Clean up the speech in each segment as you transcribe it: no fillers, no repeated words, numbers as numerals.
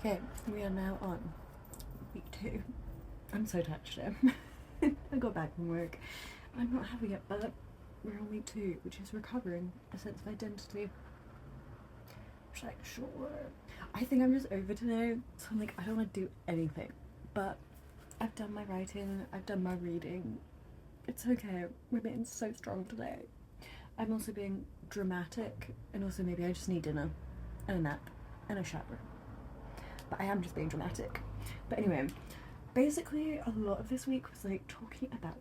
Okay, we are now on week 2. I'm so tired today. I got back from work. I'm not having it, but we're on week 2, which is recovering a sense of identity. Which, like, sure. I think I'm just over today, so I'm like, I don't want to do anything. But I've done my writing, I've done my reading. It's okay. We're being so strong today. I'm also being dramatic, and also maybe I just need dinner and a nap and a shower. But I am just being dramatic. But anyway, basically a lot of this week was like talking about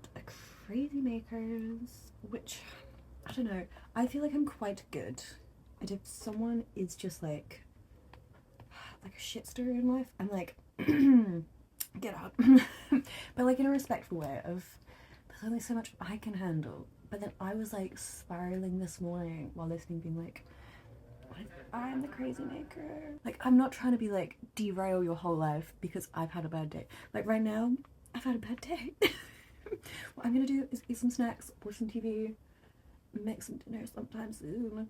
crazy makers, which, I don't know, I feel like I'm quite good. And if someone is just like a shit story in life, I'm like, get out. But like in a respectful way of, there's only so much I can handle. But then I was like spiraling this morning while listening, being like, what if I'm the crazy maker? Like, I'm not trying to be like derail your whole life because I've had a bad day. Like right now, I've had a bad day. What I'm gonna do is eat some snacks, watch some TV, make some dinner sometimes, and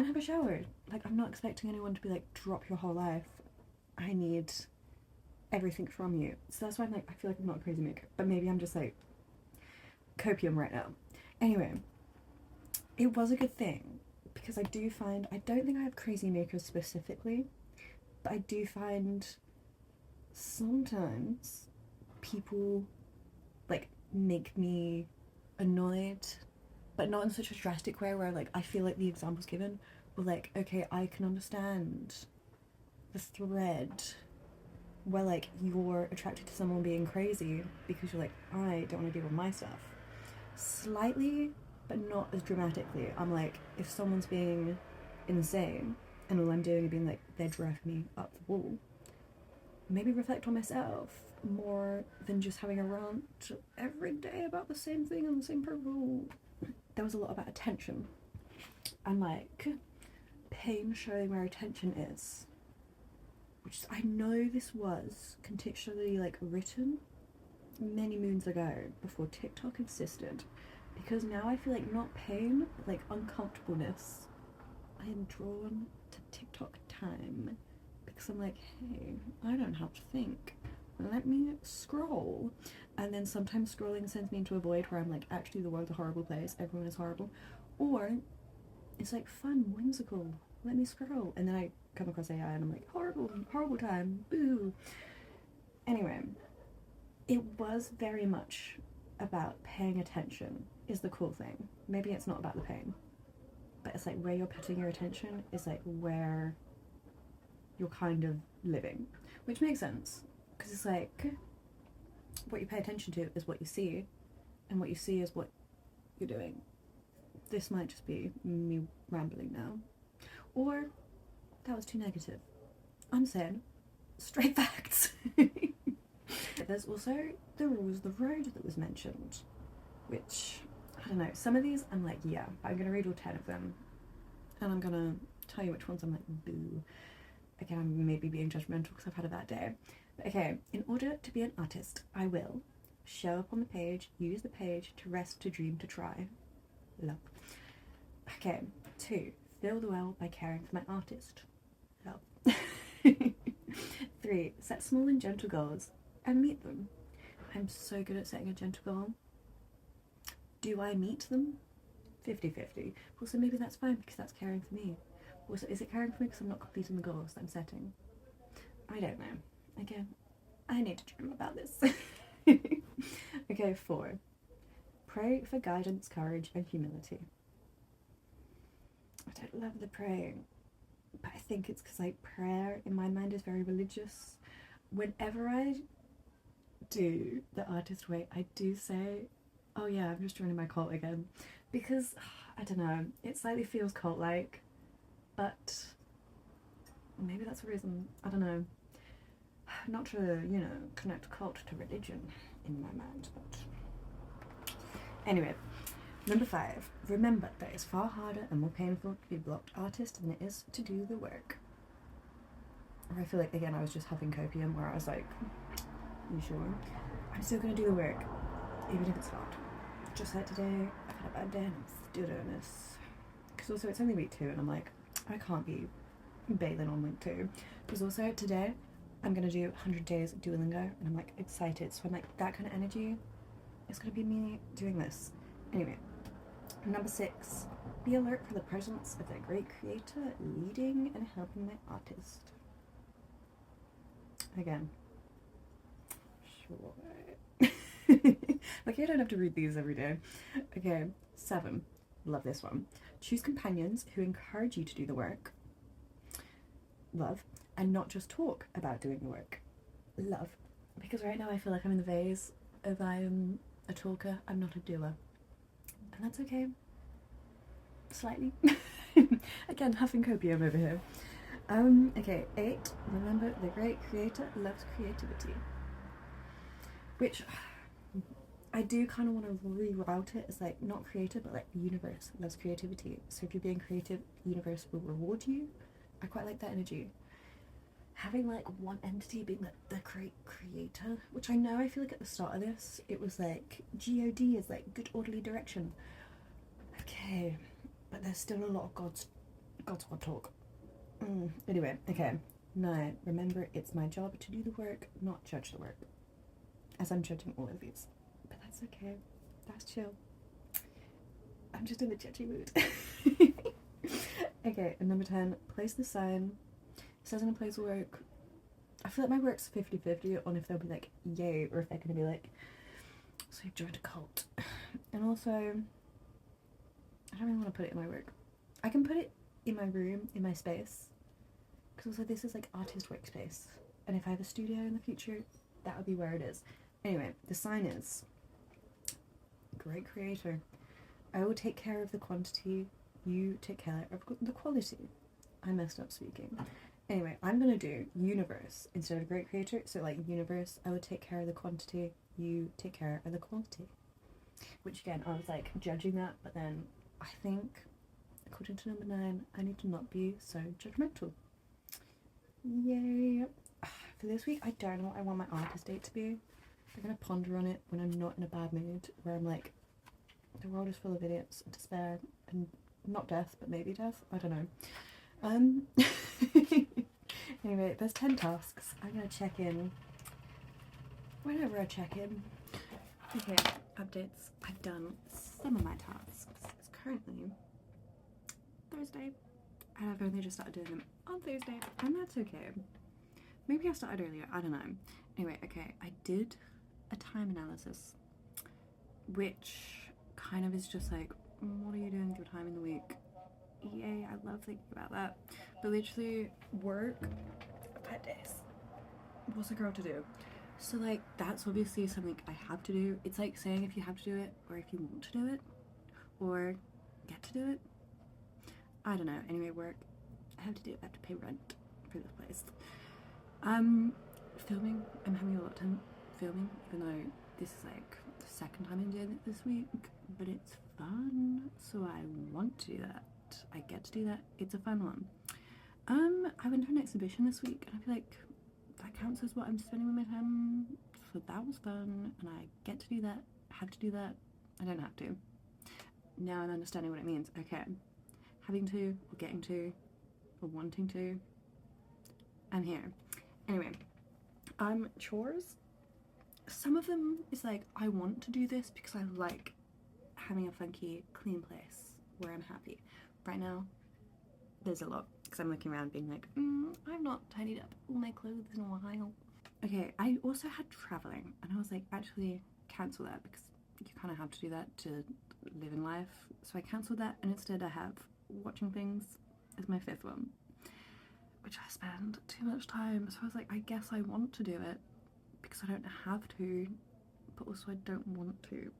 have a shower. Like, I'm not expecting anyone to be like, drop your whole life. I need everything from you. So that's why I'm like, I feel like I'm not a crazy maker, but maybe I'm just like copium right now. Anyway, it was a good thing because I do find, I don't think I have crazy makers specifically, but I do find sometimes people like make me annoyed, but not in such a drastic way where like I feel like the examples given were like, okay, I can understand the thread where like you're attracted to someone being crazy because you're like, I don't want to deal with my stuff. Slightly, but not as dramatically. I'm like, if someone's being insane and all I'm doing is being like, they're driving me up the wall, maybe reflect on myself more than just having a rant every day about the same thing and the same people. There was a lot about attention and like pain showing where attention is, which I know this was contextually like written many moons ago before TikTok existed, because now I feel like not pain but like uncomfortableness. I am drawn to TikTok time because I'm like, hey, I don't have to think, let me scroll. And then sometimes scrolling sends me into a void where I'm like, actually the world's a horrible place, everyone is horrible, or it's like fun, whimsical, let me scroll, and then I come across AI and I'm like, horrible time, boo. Anyway, it was very much about paying attention is the cool thing. Maybe it's not about the pain, but it's like where you're putting your attention is like where you're kind of living, which makes sense because it's like what you pay attention to is what you see, and what you see is what you're doing. This might just be me rambling now, or that was too negative. I'm saying straight facts. There's also the rules of the road that was mentioned, which, I don't know, some of these I'm like, yeah, I'm going to read all 10 of them, and I'm going to tell you which ones I'm like, boo. Again, I'm maybe being judgmental because I've had a bad day. But okay, in order to be an artist, I will show up on the page, use the page, to rest, to dream, to try. Love. Okay, 2, fill the well by caring for my artist. Love. 3, set small and gentle goals and meet them. I'm so good at setting a gentle goal. Do I meet them? 50-50. Also, maybe that's fine because that's caring for me. Also, is it caring for me because I'm not completing the goals that I'm setting? I don't know. Again, I need to dream about this. Okay, 4, pray for guidance, courage, and humility. I don't love the praying, but I think it's because like prayer in my mind is very religious. Whenever I do the artist way, I do say, oh yeah, I'm just joining my cult again, because I don't know, it slightly feels cult-like, but maybe that's a reason, I don't know, not to, you know, connect cult to religion in my mind, but anyway. Number 5, remember that it's far harder and more painful to be a blocked artist than it is to do the work. Or I feel like, again, I was just having copium where I was like, you sure? I'm still going to do the work, even if it's hard. Just like today, I've had a bad day and I'm still doing this. Because also it's only week 2 and I'm like, I can't be bailing on week 2. Because also today, I'm gonna do 100 days of Duolingo, and I'm like excited. So I'm like, that kind of energy is gonna be me doing this. Anyway, number 6, be alert for the presence of the great creator leading and helping the artist. Again, sure. Like, I don't have to read these every day. Okay, 7, love this one. Choose companions who encourage you to do the work. Love. And not just talk about doing the work. Love. Because right now I feel like I'm in the phase of I am a talker, I'm not a doer. And that's okay. Slightly. Again, huffing copium over here. Okay, 8, remember the great creator loves creativity. Which I do kind of want to reroute it as like not creator, but like the universe loves creativity. So if you're being creative, the universe will reward you. I quite like that energy. Having like one entity being like the great creator, which I know I feel like at the start of this it was like God is like good orderly direction. Okay, but there's still a lot of God's word talk. Anyway, okay. 9, remember it's my job to do the work, not judge the work. As I'm judging all of these. But that's okay. That's chill. I'm just in the judgy mood. Okay, and number 10, place the sign. It says in a place of work. I feel like my work's 50-50 on if they'll be like, yay, or if they're gonna be like, so you've joined a cult. And also, I don't really want to put it in my work. I can put it in my room, in my space, because also this is like artist workspace, and if I have a studio in the future, that would be where it is. Anyway, the sign is great creator. I will take care of the quantity, you take care of the quality. I messed up speaking. Anyway, I'm gonna do universe instead of great creator. So like universe, I would take care of the quantity, you take care of the quality. Which again, I was like judging that, but then I think according to number 9, I need to not be so judgmental. Yay. For this week, I don't know what I want my artist date to be. I'm gonna ponder on it when I'm not in a bad mood, where I'm like, the world is full of idiots and despair and not death, but maybe death. I don't know. Anyway, there's 10 tasks. I'm gonna check in whenever I check in. Okay, updates. I've done some of my tasks. It's currently Thursday, and I've only just started doing them on Thursday, and that's okay. Maybe I started earlier, I don't know. Anyway, okay, I did a time analysis, which kind of is just like, what are you doing with your time in the week? Yay, I love thinking about that. But literally, work 5 days. What's a girl to do? So like, that's obviously something I have to do. It's like saying if you have to do it, or if you want to do it, or get to do it. I don't know. Anyway, work. I have to do it. I have to pay rent for this place. Filming. I'm having a lot of time filming, even though this is like the second time I'm doing it this week. But it's fun, so I want to do that. I get to do that. It's a fun one. I went to an exhibition this week, and I feel like that counts as what I'm spending with my time. So that was fun, and I get to do that. Have to do that. I don't have to. Now I'm understanding what it means. Okay. Having to, or getting to, or wanting to. I'm here. Anyway, chores. Some of them is like, I want to do this because I like having a funky, clean place where I'm happy. Right now, there's a lot, because I'm looking around being like, I've not tidied up all my clothes in a while. Okay, I also had traveling, and I was like, actually, cancel that, because you kind of have to do that to live in life. So I cancelled that, and instead I have watching things as my 5th one, which I spend too much time. So I was like, I guess I want to do it because I don't have to, but also I don't want to.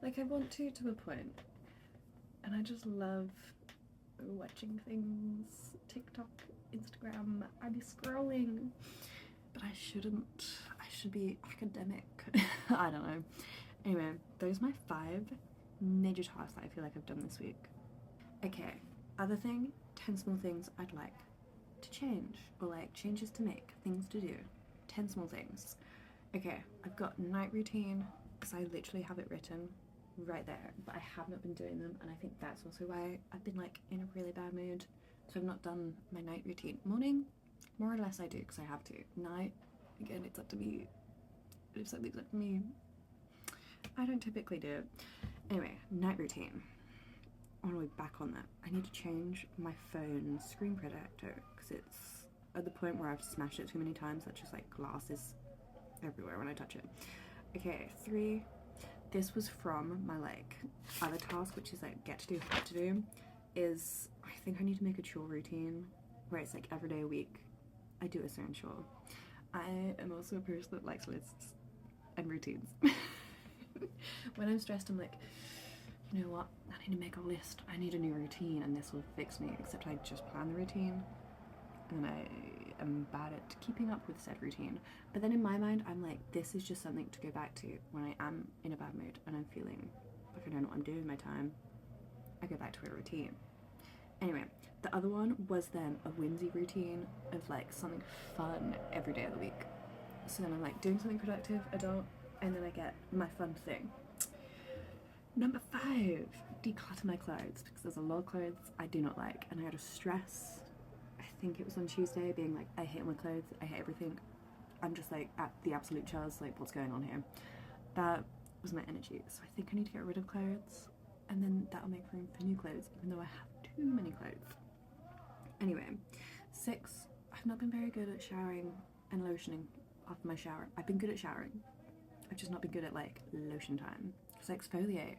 Like, I want to a point, and I just love watching things. TikTok, Instagram, I'd be scrolling, but I shouldn't. I should be academic. I don't know. Anyway, those are my 5 major tasks that I feel like I've done this week. Okay, other thing, 10 small things I'd like to change, or like changes to make, things to do. 10 small things. Okay, I've got night routine, because I literally have it written right there, but I have not been doing them, and I think that's also why I've been like in a really bad mood. So I've not done my night routine. Morning, More or less I do because I have to. Night, again, it's up to me. If something's up to me, I don't typically do it. Anyway, night routine. On the way back on that, I need to change my phone screen protector because it's at the point where I've smashed it too many times that just like glass is everywhere when I touch it. Okay, 3. This was from my like other task, which is like get to do, have to do. Is I think I need to make a chore routine where it's like every day a week I do a certain chore. I am also a person that likes lists and routines. When I'm stressed, I'm like, you know what? I need to make a list. I need a new routine, and this will fix me. Except I just plan the routine, and I am bad at keeping up with said routine. But then in my mind, I'm like, this is just something to go back to when I am in a bad mood and I'm feeling like I don't know what I'm doing with my time. I go back to a routine. Anyway, the other one was then a whimsy routine of like something fun every day of the week. So then I'm like doing something productive, adult, and then I get my fun thing. Number 5, declutter my clothes, because there's a lot of clothes I do not like, and I had a stress, I think it was on Tuesday, being like, I hate my clothes, I hate everything. I'm just like at the absolute chills, like what's going on here? That was my energy. So I think I need to get rid of clothes, and then that'll make room for new clothes, even though I have too many clothes. Anyway, 6, I've not been very good at showering and lotioning after my shower. I've been good at showering, I've just not been good at like lotion time. Because I exfoliate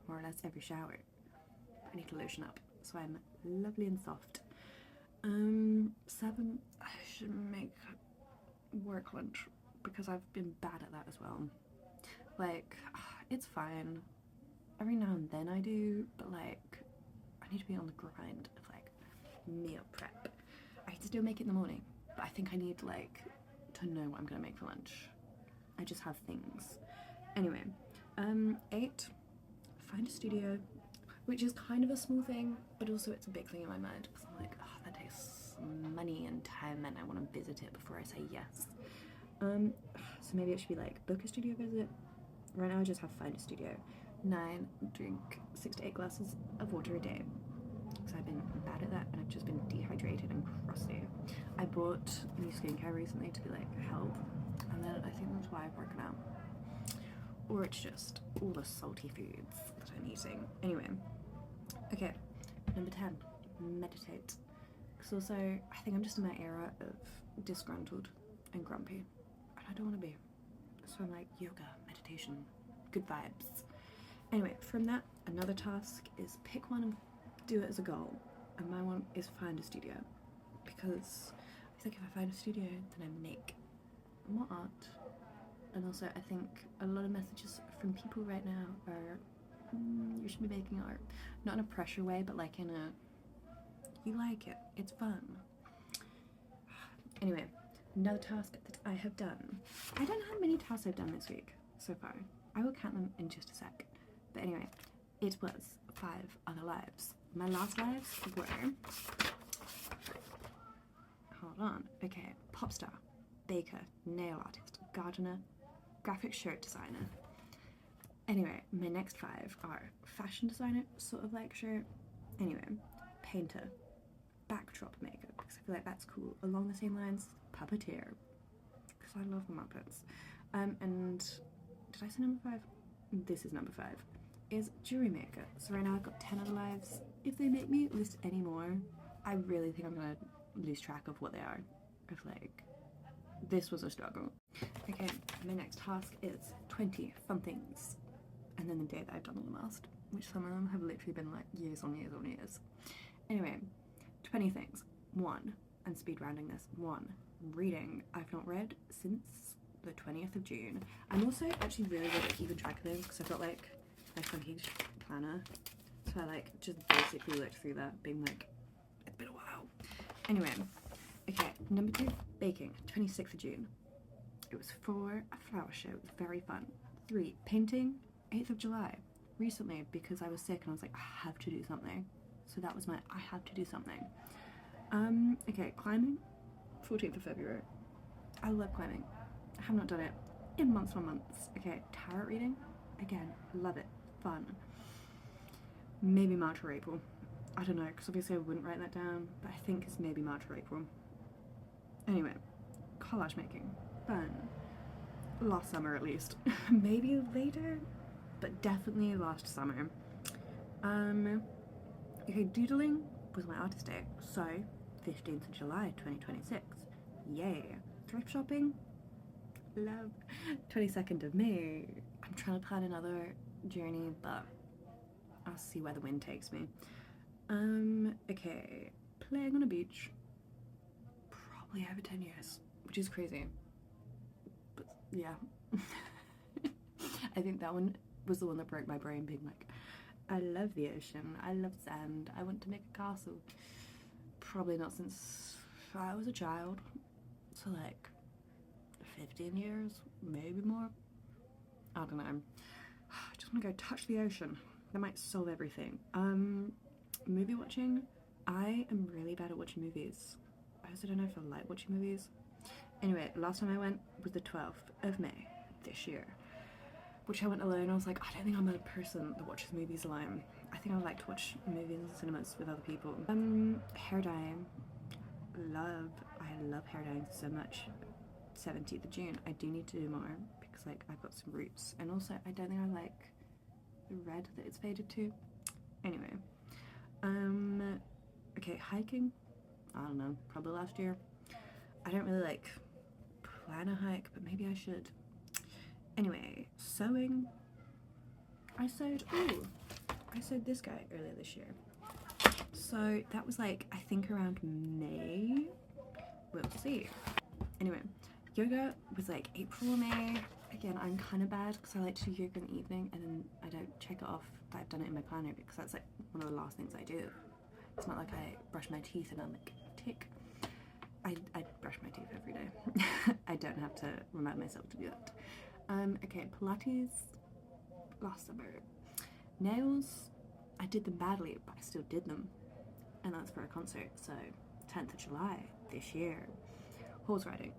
more or less every shower. I need to lotion up so I'm lovely and soft. 7, I should make work lunch because I've been bad at that as well. Like, it's fine. Every now and then I do, but like, I need to be on the grind of like meal prep. I can still make it in the morning, but I think I need like to know what I'm gonna make for lunch. I just have things. Anyway, 8, find a studio, which is kind of a small thing, but also it's a big thing in my mind because I'm like, oh, that takes money and time, and I want to visit it before I say yes. So maybe it should be like book a studio visit. Right now I just have find a studio. 9, drink 6 to 8 glasses of water a day. So I've been bad at that, and I've just been dehydrated and crusty. I bought new skincare recently to be like help, and then I think that's why I've working out. Or it's just all the salty foods that I'm eating. Anyway, okay, number 10, meditate. Because also, I think I'm just in that era of disgruntled and grumpy, and I don't want to be. So I'm like, yoga, meditation, good vibes. Anyway, from that, another task is pick one and do it as a goal. And my one is find a studio. Because I think if I find a studio, then I make more art. And also, I think a lot of messages from people right now are, you should be making art. Not in a pressure way, but like in a, you like it, it's fun. Anyway, another task that I have done. I don't know how many tasks I've done this week so far. I will count them in just a sec. But anyway, it was 5 other lives. My last lives were, hold on, okay, pop star, baker, nail artist, gardener, graphic shirt designer. Anyway, my next 5 are fashion designer, sort of like shirt. Anyway, painter, backdrop maker, because I feel like that's cool. Along the same lines, puppeteer, because I love the Muppets. And did I say number 5? This is number 5. Is jewelry maker. So right now I've got 10 other lives. If they make me list any more, I really think I'm gonna lose track of what they are. Of like, this was a struggle. Okay, my next task is 20 fun things. And then the day that I've done them last, which some of them have literally been like years on years on years. Anyway, 20 things. 1, and speed rounding this. 1, reading. I've not read since the 20th of June. I'm also actually really good at keeping track of things because I've got like my funky planner. So I like just basically looked through that, being like, it's been a while. Anyway, okay, number 2, baking. 26th of June. It was for a flower show. It was very fun. 3, painting. 8th of July. Recently, because I was sick and I was like, I have to do something. So that was my, I have to do something. Okay, climbing. 14th of February. I love climbing. I have not done it in months on months. Okay, tarot reading. Again, love it. Fun. Maybe March or April. I don't know, because obviously I wouldn't write that down, but I think it's maybe March or April. Anyway, collage making, fun. Last summer at least. Maybe later, but definitely last summer. Okay, doodling was my artist day, so 15th of July 2026. Yay. Thrift shopping? Love. 22nd of May. I'm trying to plan another journey, but I'll see where the wind takes me. Okay, playing on a beach. Probably over 10 years, which is crazy. But yeah. I think that one was the one that broke my brain, being like, I love the ocean, I love sand, I want to make a castle. Probably not since I was a child, so like 15 years, maybe more. I don't know. I just want to go touch the ocean. That might solve everything. Movie watching. I am really bad at watching movies. I also don't know if I like watching movies. Anyway, last time I went was the 12th of May this year, which I went alone. I was like, I don't think I'm a person that watches movies alone. I think I would like to watch movies in cinemas with other people. Hair dyeing. I love hair dyeing so much. 17th of June. I do need to do more because like I've got some roots, and also I don't think I like the red that it's faded to. Anyway, okay, hiking. I don't know, probably last year. I don't really like plan a hike, but maybe I should. Anyway, sewing. I sewed this guy earlier this year. So that was like, I think around May. We'll see. Anyway, yoga was like April or May. Again, I'm kind of bad because I like to do yoga in the evening and then I don't check it off that I've done it in my planner because that's like one of the last things I do. It's not like I brush my teeth and I'm like, tick. I brush my teeth every day. I don't have to remind myself to do that. Okay, Pilates last summer. Nails, I did them badly, but I still did them. And that's for a concert, so 10th of July this year. Horse riding.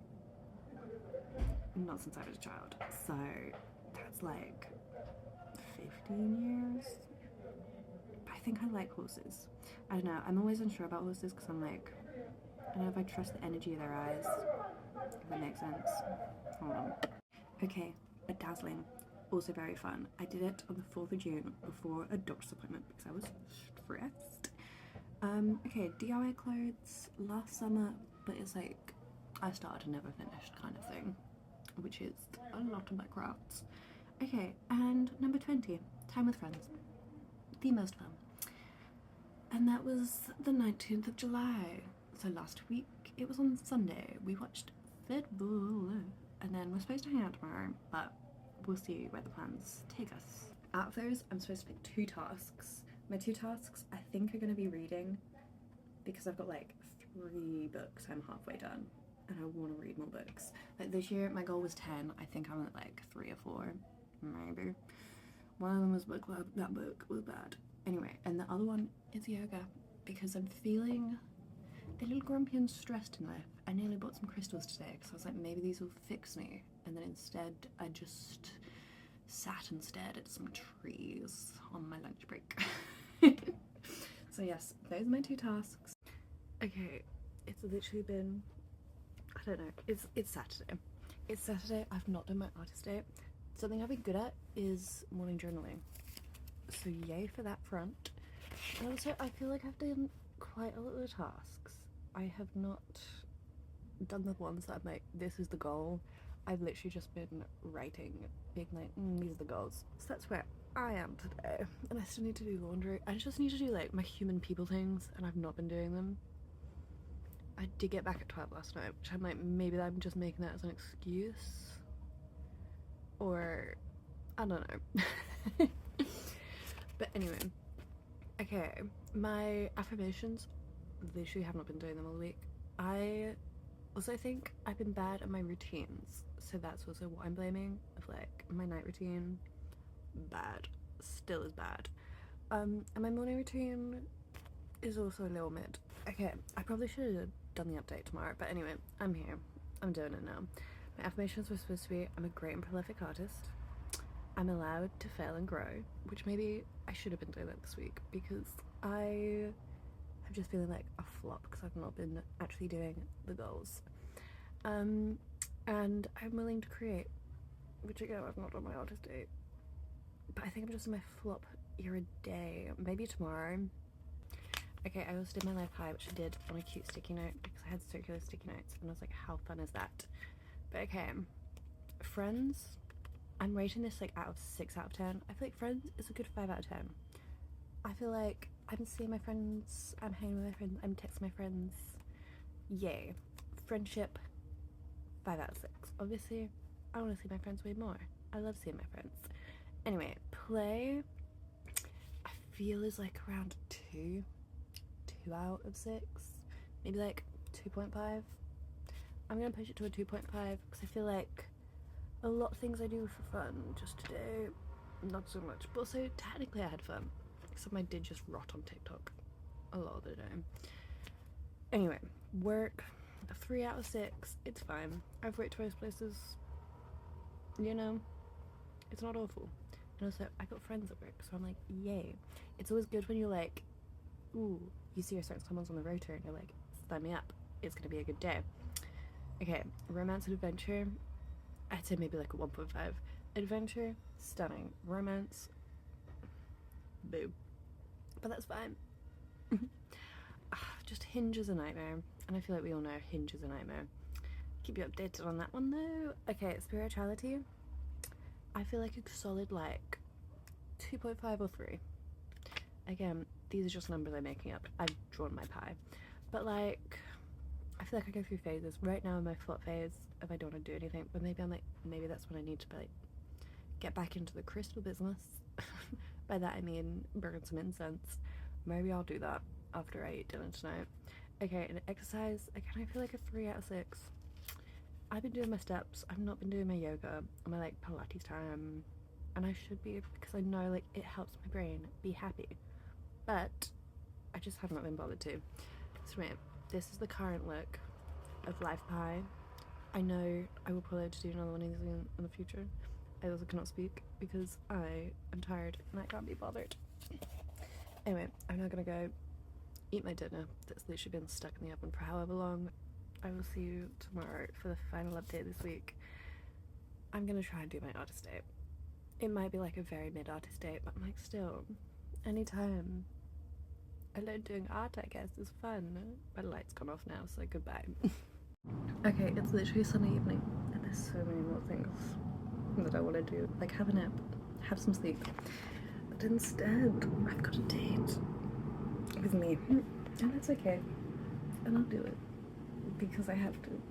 Not since I was a child. So that's like 15 years. I think I like horses. I don't know, I'm always unsure about horses because I'm like, I don't know if I trust the energy of their eyes, if that makes sense. Hold on. Okay, bedazzling. Also very fun. I did it on the 4th of June before a doctor's appointment because I was stressed. Okay, DIY clothes last summer, but it's like I started and never finished kind of thing, which is a lot of my crafts. Okay, and number 20, time with friends. The most fun. And that was the 19th of July. So last week, it was on Sunday. We watched football, and then we're supposed to hang out tomorrow, but we'll see where the plans take us. Out of those, I'm supposed to pick 2 tasks. My 2 tasks, I think, are going to be reading, because I've got like 3 books I'm halfway done, and I want to read more books. Like this year, my goal was 10. I think I'm at like 3 or 4, maybe. One of them was book club. That book was bad. Anyway, and the other one is yoga, because I'm feeling a little grumpy and stressed in life. I nearly bought some crystals today because I was like, maybe these will fix me, and then instead I just sat and stared at some trees on my lunch break. So yes, those are my 2 tasks. Okay, it's literally been, I don't know, it's Saturday. It's Saturday, I've not done my artist day. Something I've been good at is morning journaling, so yay for that front. And also I feel like I've done quite a lot of the tasks. I have not done the ones that I'm like, this is the goal. I've literally just been writing, being like, these are the goals. So that's where I am today. And I still need to do laundry. I just need to do like my human people things, and I've not been doing them. I did get back at 12 last night, which I'm like, maybe I'm just making that as an excuse. Or, I don't know. But anyway, okay, my affirmations, literally have not been doing them all week. I also think I've been bad at my routines, so that's also what I'm blaming, of like my night routine, bad, still is bad. And my morning routine is also a little mid. Okay, I probably should have done the update tomorrow, but anyway, I'm here, I'm doing it now. My affirmations were supposed to be, I'm a great and prolific artist, I'm allowed to fail and grow, which maybe I should have been doing that this week, because I am just feeling like a flop because I've not been actually doing the goals. And I'm willing to create, which again I've not done my artist date, but I think I'm just in my flop era day. Maybe tomorrow. Okay, I also did my life high, which I did on a cute sticky note because I had circular sticky notes and I was like, how fun is that? But okay, Friends, I'm rating this like out of 6 out of 10. I feel like Friends is a good 5 out of 10. I feel like I'm seeing my friends, I'm hanging with my friends, I'm texting my friends. Yay. Friendship, 5 out of 6. Obviously, I want to see my friends way more. I love seeing my friends. Anyway, play, I feel is like around 2 out of 6. Maybe like 2.5. I'm gonna push it to a 2.5 because I feel like a lot of things I do for fun just today, not so much. But also, technically I had fun. Except I did just rot on TikTok a lot of the time. Anyway, work, a 3 out of 6. It's fine. I've worked most places. You know, it's not awful. And also, I got friends at work, so I'm like, yay. It's always good when you're like, ooh, you see a certain someone's on the rotor and you're like, sign me up. It's gonna be a good day. Okay, romance and adventure, I'd say maybe like a 1.5. Adventure, stunning. Romance, boo. But that's fine. Just Hinge is a nightmare, and I feel like we all know Hinge is a nightmare. Keep you updated on that one though. Okay, spirituality, I feel like a solid like 2.5 or 3. Again, these are just numbers I'm making up. I've drawn my pie. But like, I feel like I go through phases. Right now in my flop phase, if I don't want to do anything, but maybe I'm like, maybe that's when I need to like get back into the crystal business. By that I mean burn some incense. Maybe I'll do that after I eat dinner tonight. Okay, and exercise, again I feel like a 3 out of 6. I've been doing my steps. I've not been doing my yoga or my like Pilates time, and I should be because I know like it helps my brain be happy, but I just have not been bothered to. So wait, this is the current look of Life Pie. I know I will probably have to do another one of these in the future. I also cannot speak because I am tired and I can't be bothered. Anyway, I'm now gonna go eat my dinner that's literally been stuck in the oven for however long. I will see you tomorrow for the final update this week. I'm gonna try and do my artist date. It might be like a very mid artist date, but I'm like, still, anytime I learned doing art, I guess, is fun. My light's gone off now, so goodbye. Okay, it's literally Sunday evening, and there's so many more things that I want to do, like have a nap, have some sleep. But instead, I've got a date with me, and that's okay. And I'll do it because I have to.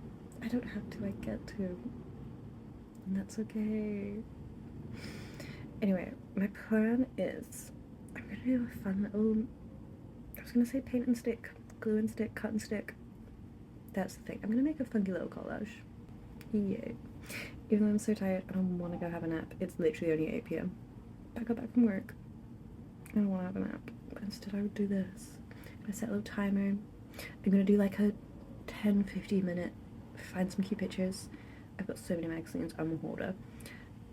I don't have to, I get to, and that's okay. Anyway, my plan is I'm gonna do a fun little, I was gonna say paint and stick, glue and stick, cut and stick. That's the thing. I'm gonna make a funky little collage. Yay. Even though I'm so tired and I want to go have a nap. It's literally only 8 p.m. I got back from work and I want to have a nap. But instead I would do this. I'm gonna set a little timer. I'm gonna do like a 10-15 minute, find some cute pictures. I've got so many magazines, I'm a hoarder.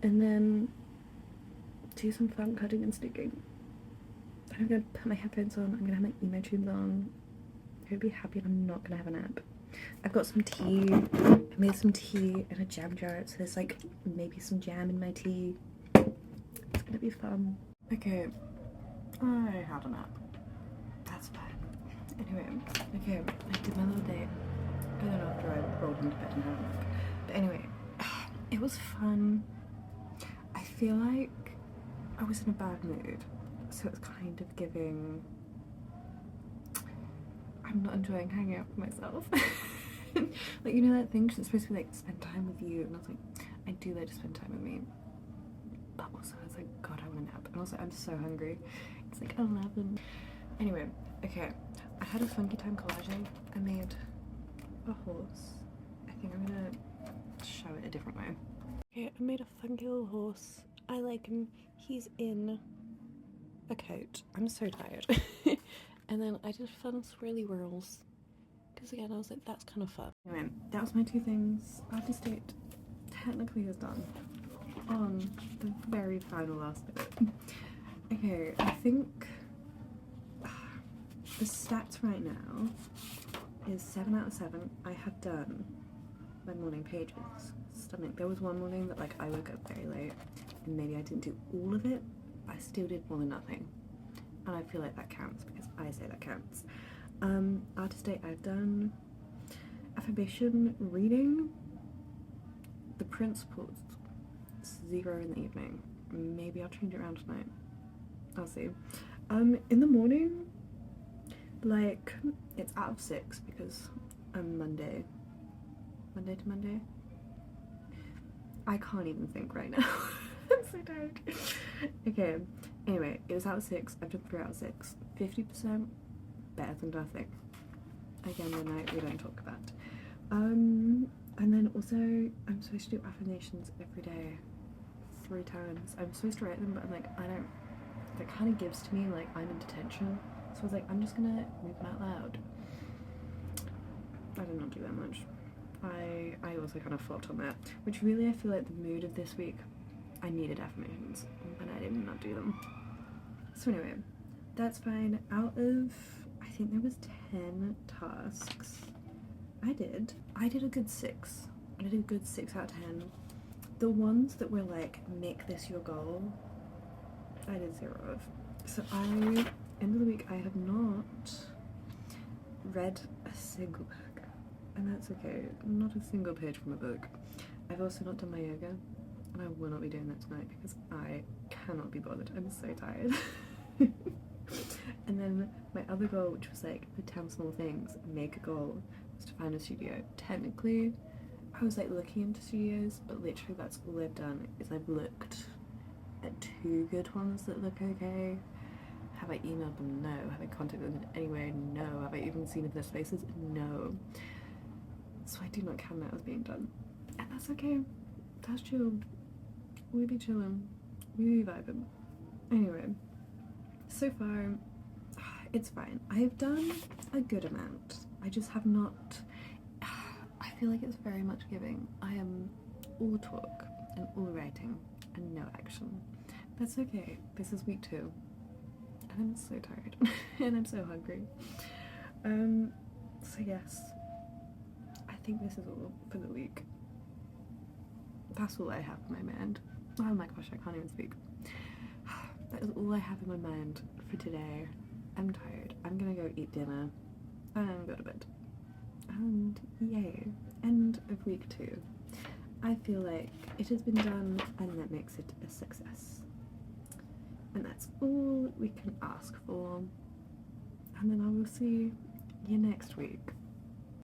And then do some fun cutting and sticking. I'm gonna put my headphones on, I'm gonna have my emo tunes on. I'm gonna be happy and I'm not gonna have a nap. I've got some tea. I made some tea in a jam jar, so there's like maybe some jam in my tea. It's gonna be fun. Okay, I had a nap. That's fine. Anyway, okay, I did my little date, and then after I rolled into bed and had a nap. But anyway, it was fun. I feel like I was in a bad mood, so it's kind of giving, I'm not enjoying hanging out with myself. Like, you know that thing, she's supposed to be like, spend time with you, and I was like, I do like to spend time with me, but also I was like, god, I want a nap, and also I'm so hungry. It's like 11. Anyway, okay, I had a funky time collaging. I made a horse. I think I'm gonna show it a different way. Okay, I made a funky little horse. I like him. He's in a coat. I'm so tired. And then I did fun swirly whirls, because again I was like, that's kind of fun. Anyway, that was my 2 things. Artist date technically is done on the very final last bit. Okay, I think the stats right now is 7 out of 7. I have done my morning pages. Stunning. There was one morning that like I woke up very late and maybe I didn't do all of it, but I still did more than nothing. And I feel like that counts because I say that counts. Artist day, I've done affirmation reading, the principles, 0 in the evening. Maybe I'll change it around tonight. I'll see. In the morning, like, it's out of 6 because I'm Monday to Monday. I can't even think right now. I'm so tired. Okay, anyway, it was out of 6. I've done 3 out of 6. 50% better than nothing. Again, the night we don't talk about. And then also, I'm supposed to do affirmations every day, 3 times. I'm supposed to write them, but I'm like, I don't, that kind of gives to me like I'm in detention. So I was like, I'm just gonna read them out loud. I did not do that much. I also kind of flopped on that, which really I feel like the mood of this week, I needed affirmations, and I did not do them. So anyway, that's fine. Out of, I think there was 10 tasks, I did a good 6. I did a good 6 out of 10. The ones that were like, make this your goal, I did 0 of. So end of the week, I have not read a single book. And that's okay, not a single page from a book. I've also not done my yoga, and I will not be doing that tonight because I cannot be bothered. I'm so tired. And then my other goal, which was like the 10 small things, make a goal, was to find a studio. Technically, I was like looking into studios, but literally that's all I've done is I've looked at 2 good ones that look okay. Have I emailed them? No. Have I contacted them in any way? No. Have I even seen if there's spaces? No. So I do not count that as being done. And that's okay. That's chill. We be chillin'. We be vibing. Anyway, so far, it's fine. I have done a good amount. I just have not, I feel like it's very much giving. I am all talk and all writing and no action. That's okay. This is week 2. And I'm so tired. And I'm so hungry. So yes. I think this is all for the week. That's all I have in my mind. Oh my gosh, I can't even speak. That is all I have in my mind for today. I'm tired. I'm gonna go eat dinner and go to bed. And yay, end of week 2. I feel like it has been done and that makes it a success. And that's all we can ask for. And then I will see you next week.